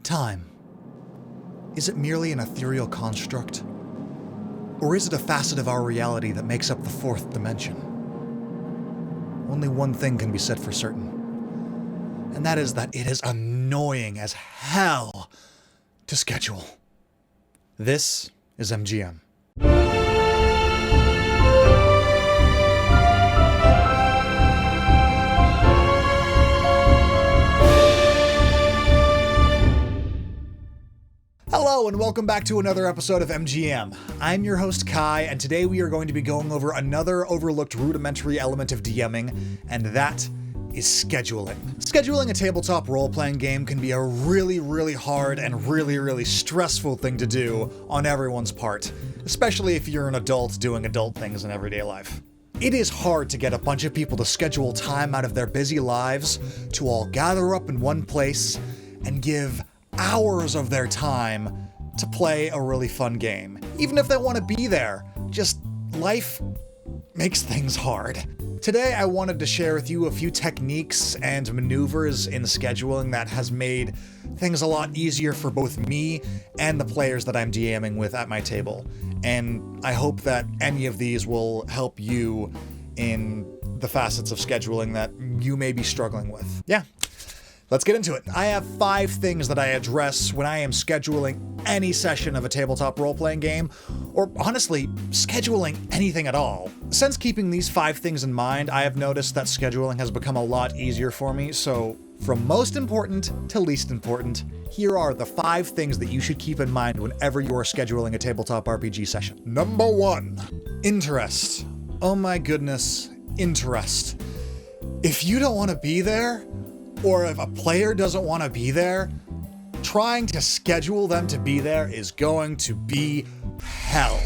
Time. Is it merely an ethereal construct? Or is it a facet of our reality that makes up the fourth dimension? Only one thing can be said for certain, and that is that it is annoying as hell to schedule. This is MGM. Hello and welcome back to another episode of MGM. I'm your host Kai, and today we are going to be going over another overlooked rudimentary element of DMing, and that is scheduling. Scheduling a tabletop role-playing game can be a really hard and really stressful thing to do on everyone's part, especially if you're an adult doing adult things in everyday life. It is hard to get a bunch of people to schedule time out of their busy lives to all gather up in one place and give hours of their time to play a really fun game. Even if they want to be there, just life makes things hard. Today I wanted to share with you a few techniques and maneuvers in scheduling that has made things a lot easier for both me and the players that I'm DMing with at my table. And I hope that any of these will help you in the facets of scheduling that you may be struggling with. Yeah. Let's get into it. I have 5 things that I address when I am scheduling any session of a tabletop role-playing game, or honestly, scheduling anything at all. Since keeping these 5 things in mind, I have noticed that scheduling has become a lot easier for me, so from most important to least important, here are the 5 things that you should keep in mind whenever you are scheduling a tabletop RPG session. Number 1, interest. Oh my goodness, interest. If you don't want to be there, or if a player doesn't want to be there, trying to schedule them to be there is going to be hell.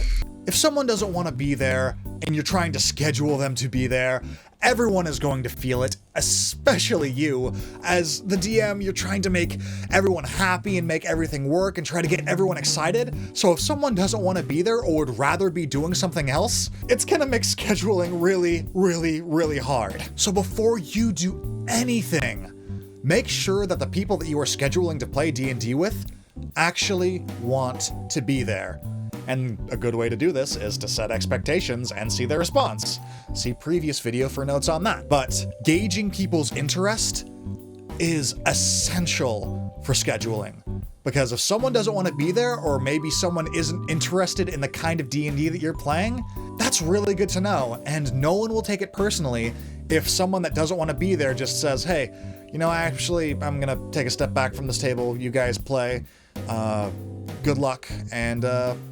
If someone doesn't want to be there and you're trying to schedule them to be there, everyone is going to feel it, especially you. As the DM, you're trying to make everyone happy and make everything work and try to get everyone excited. So if someone doesn't want to be there or would rather be doing something else, it's gonna make scheduling really hard. So before you do anything, make sure that the people that you are scheduling to play D&D with actually want to be there. And a good way to do this is to set expectations and see their response. See previous video for notes on that. But gauging people's interest is essential for scheduling. Because if someone doesn't want to be there, or maybe someone isn't interested in the kind of D&D that you're playing, that's really good to know. And no one will take it personally if someone that doesn't want to be there just says, hey, you know, I'm gonna take a step back from this table, you guys play, good luck, and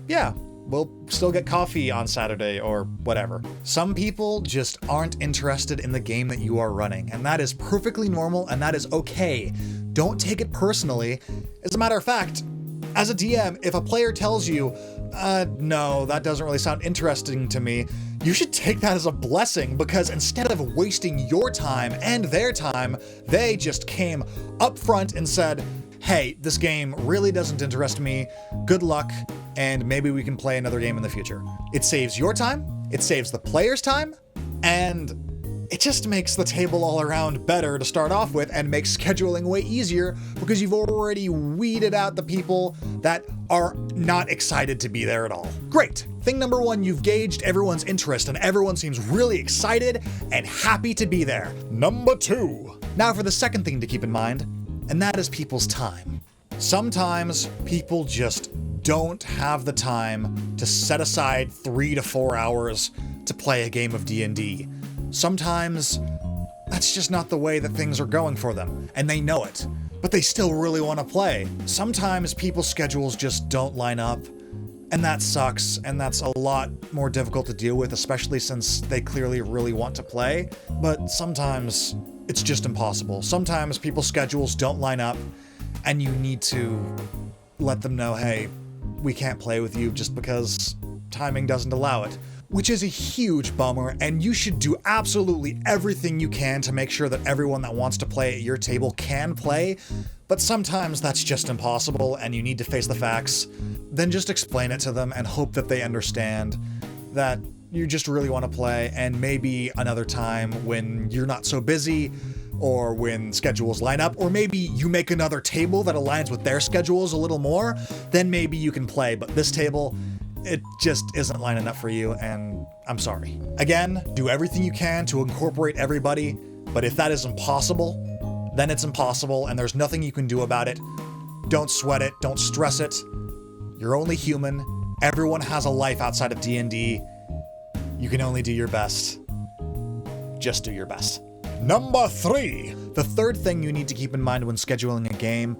yeah, we'll still get coffee on Saturday or whatever. Some people just aren't interested in the game that you are running, and that is perfectly normal, and that is okay. Don't take it personally. As a matter of fact, as a DM, if a player tells you, no, that doesn't really sound interesting to me, you should take that as a blessing, because instead of wasting your time and their time, they just came up front and said, hey, this game really doesn't interest me, good luck, and maybe we can play another game in the future. It saves your time, it saves the player's time, and it just makes the table all around better to start off with and makes scheduling way easier because you've already weeded out the people that are not excited to be there at all. Great. Thing number 1, you've gauged everyone's interest and everyone seems really excited and happy to be there. Number 2. Now for the second thing to keep in mind, and that is people's time. Sometimes people just don't have the time to set aside 3 to 4 hours to play a game of D&D. Sometimes that's just not the way that things are going for them, and they know it, but they still really want to play. Sometimes people's schedules just don't line up, and that sucks, and that's a lot more difficult to deal with, especially since they clearly really want to play, but sometimes it's just impossible. Sometimes people's schedules don't line up, and you need to let them know, hey, we can't play with you just because timing doesn't allow it. Which is a huge bummer, and you should do absolutely everything you can to make sure that everyone that wants to play at your table can play, but sometimes that's just impossible and you need to face the facts. Then just explain it to them and hope that they understand that you just really want to play, and maybe another time when you're not so busy or when schedules line up, or maybe you make another table that aligns with their schedules a little more, then maybe you can play. But this table, it just isn't lining up for you, and I'm sorry. Again, do everything you can to incorporate everybody, but if that is impossible, then it's impossible, and there's nothing you can do about it. Don't sweat it, don't stress it. You're only human. Everyone has a life outside of D&D. You can only do your best. Just do your best. Number 3. The third thing you need to keep in mind when scheduling a game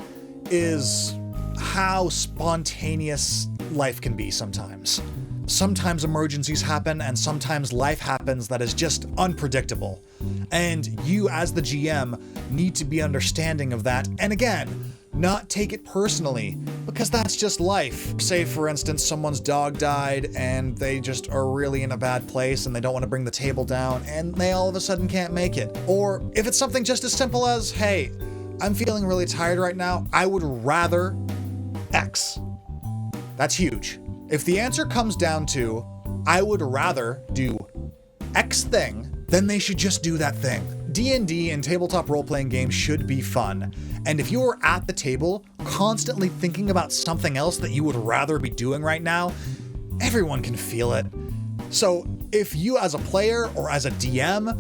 is how spontaneous life can be sometimes. Sometimes emergencies happen, and sometimes life happens that is just unpredictable. And you, as the GM, need to be understanding of that, and again, not take it personally, because that's just life. Say, for instance, someone's dog died, and they just are really in a bad place, and they don't want to bring the table down, and they all of a sudden can't make it. Or if it's something just as simple as, hey, I'm feeling really tired right now, I would rather X. That's huge. If the answer comes down to, I would rather do X thing, then they should just do that thing. D&D and tabletop role-playing games should be fun. And if you're at the table constantly thinking about something else that you would rather be doing right now, everyone can feel it. So if you as a player or as a DM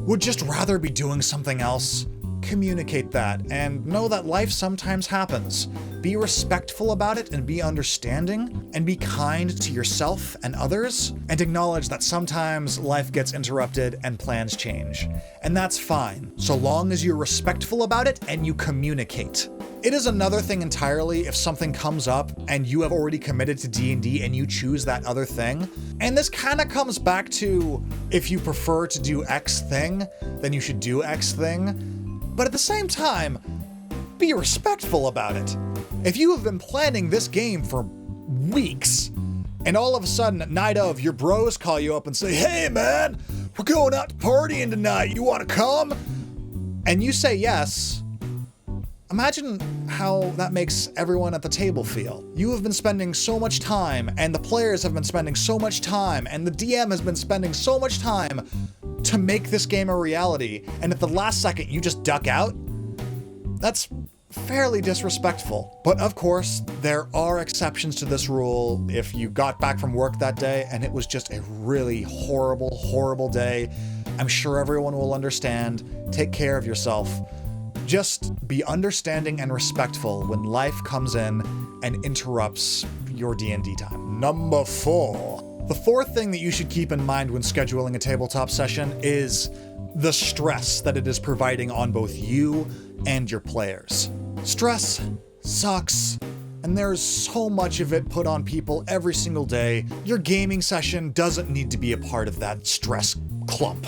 would just rather be doing something else, communicate that and know that life sometimes happens. Be respectful about it and be understanding and be kind to yourself and others, and acknowledge that sometimes life gets interrupted and plans change. And that's fine, so long as you're respectful about it and you communicate. It is another thing entirely if something comes up and you have already committed to D&D and you choose that other thing. And this kind of comes back to, if you prefer to do X thing, then you should do X thing. But at the same time, be respectful about it. If you have been planning this game for weeks, and all of a sudden at night of, your bros call you up and say, hey man, we're going out to partying tonight, you want to come? And you say yes, imagine how that makes everyone at the table feel. You have been spending so much time, and the players have been spending so much time, and the DM has been spending so much time to make this game a reality, and at the last second you just duck out? That's fairly disrespectful. But of course, there are exceptions to this rule. If you got back from work that day and it was just a really horrible, horrible day, I'm sure everyone will understand. Take care of yourself. Just be understanding and respectful when life comes in and interrupts your D&D time. Number 4. The fourth thing that you should keep in mind when scheduling a tabletop session is the stress that it is providing on both you and your players. Stress sucks, and there's so much of it put on people every single day. Your gaming session doesn't need to be a part of that stress clump.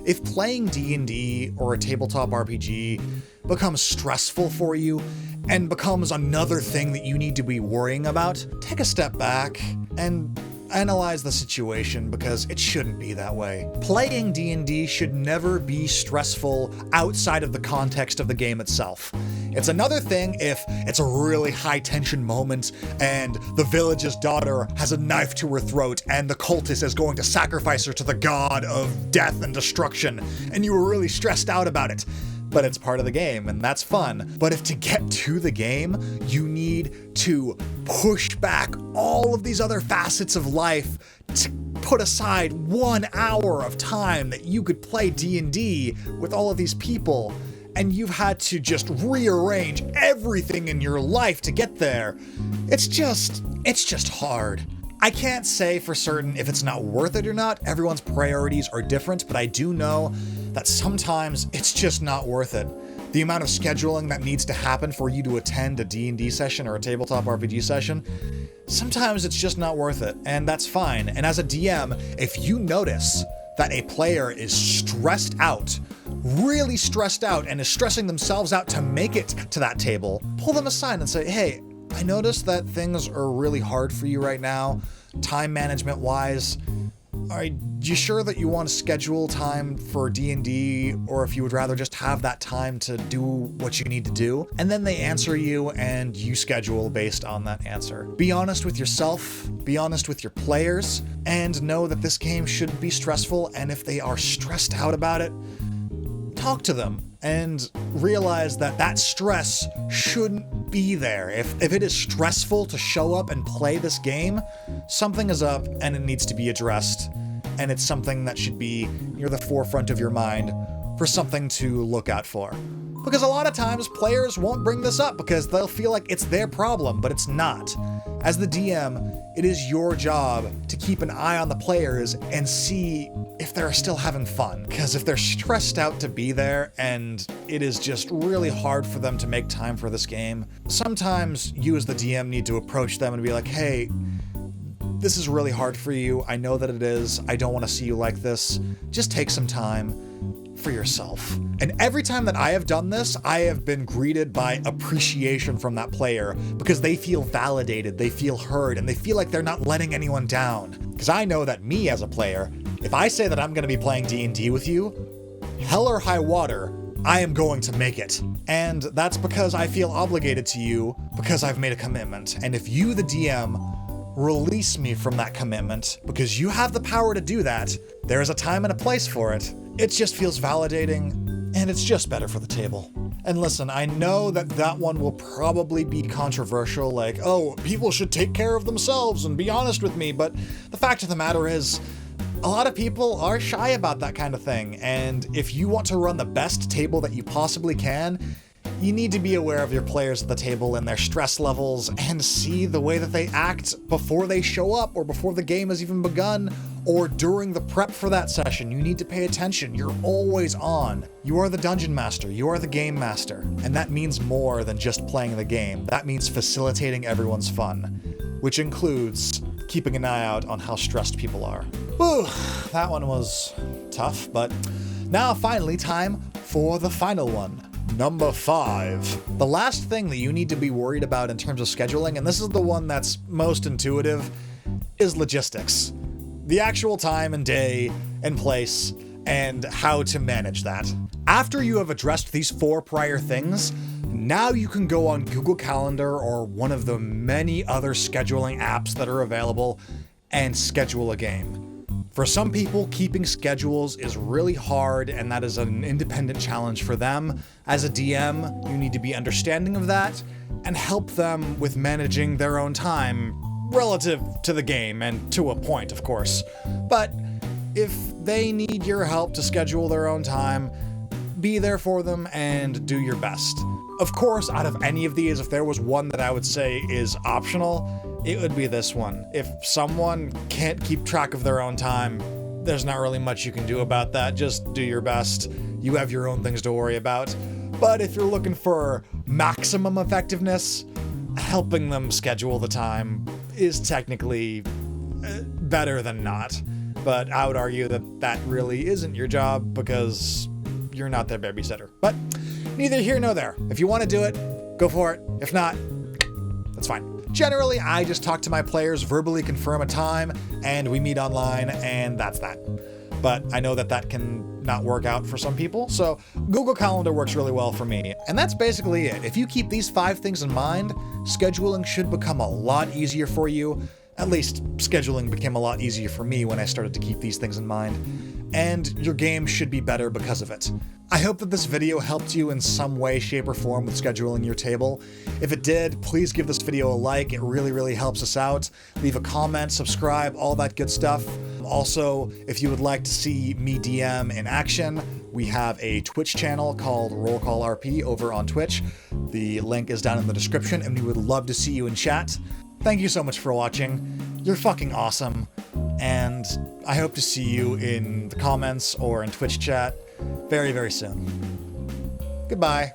If playing D&D or a tabletop RPG becomes stressful for you and becomes another thing that you need to be worrying about, take a step back and analyze the situation, because it shouldn't be that way. Playing D&D should never be stressful outside of the context of the game itself. It's another thing if it's a really high tension moment and the village's daughter has a knife to her throat and the cultist is going to sacrifice her to the god of death and destruction, and you were really stressed out about it. But it's part of the game, and that's fun. But if to get to the game, you need to push back all of these other facets of life to put aside 1 hour of time that you could play D&D with all of these people, and you've had to just rearrange everything in your life to get there, it's just hard. I can't say for certain if it's not worth it or not. Everyone's priorities are different, but I do know that sometimes it's just not worth it. The amount of scheduling that needs to happen for you to attend a D&D session or a tabletop RPG session, sometimes it's just not worth it, and that's fine. And as a DM, if you notice that a player is stressed out, really stressed out, and is stressing themselves out to make it to that table, pull them aside and say, hey, I noticed that things are really hard for you right now, time management wise. Are you sure that you want to schedule time for D&D, or if you would rather just have that time to do what you need to do? And then they answer you and you schedule based on that answer. Be honest with yourself, be honest with your players, and know that this game shouldn't be stressful, and if they are stressed out about it, talk to them and realize that that stress shouldn't be there. If it is stressful to show up and play this game, something is up and it needs to be addressed. And it's something that should be near the forefront of your mind for something to look out for. Because a lot of times players won't bring this up because they'll feel like it's their problem, but it's not. As the DM, it is your job to keep an eye on the players and see if they're still having fun. Because if they're stressed out to be there and it is just really hard for them to make time for this game, sometimes you as the DM need to approach them and be like, hey, this is really hard for you. I know that it is. I don't want to see you like this. Just take some time for yourself. And every time that I have done this, I have been greeted by appreciation from that player because they feel validated, they feel heard, and they feel like they're not letting anyone down. Because I know that me as a player, if I say that I'm going to be playing D&D with you, hell or high water, I am going to make it. And that's because I feel obligated to you because I've made a commitment. And if you, the DM, release me from that commitment because you have the power to do that, there is a time and a place for it. It just feels validating, and it's just better for the table. And listen, I know that that one will probably be controversial, like, oh, people should take care of themselves and be honest with me, but the fact of the matter is, a lot of people are shy about that kind of thing, and if you want to run the best table that you possibly can, you need to be aware of your players at the table and their stress levels and see the way that they act before they show up or before the game has even begun or during the prep for that session. You need to pay attention. You're always on. You are the dungeon master. You are the game master. And that means more than just playing the game. That means facilitating everyone's fun, which includes keeping an eye out on how stressed people are. Whew, that one was tough, but now finally time for the final one. Number 5. The last thing that you need to be worried about in terms of scheduling, and this is the one that's most intuitive, is logistics. The actual time and day and place and how to manage that. After you have addressed these 4 prior things, now you can go on Google Calendar or one of the many other scheduling apps that are available and schedule a game. For some people, keeping schedules is really hard, and that is an independent challenge for them. As a DM, you need to be understanding of that and help them with managing their own time relative to the game and to a point, of course. But if they need your help to schedule their own time, be there for them and do your best. Of course, out of any of these, if there was one that I would say is optional, it would be this one. If someone can't keep track of their own time, there's not really much you can do about that. Just do your best. You have your own things to worry about. But if you're looking for maximum effectiveness, helping them schedule the time is technically better than not. But I would argue that that really isn't your job because you're not their babysitter. But neither here nor there. If you want to do it, go for it. If not, that's fine. Generally, I just talk to my players, verbally confirm a time, and we meet online, and that's that. But I know that that can not work out for some people, so Google Calendar works really well for me. And that's basically it. If you keep these 5 things in mind, scheduling should become a lot easier for you. At least, scheduling became a lot easier for me when I started to keep these things in mind. And your game should be better because of it. I hope that this video helped you in some way, shape, or form with scheduling your table. If it did, please give this video a like. It really, really helps us out. Leave a comment, subscribe, all that good stuff. Also, if you would like to see me DM in action, we have a Twitch channel called RoleCall RP over on Twitch. The link is down in the description, and we would love to see you in chat. Thank you so much for watching. You're fucking awesome. And I hope to see you in the comments or in Twitch chat very, very soon. Goodbye.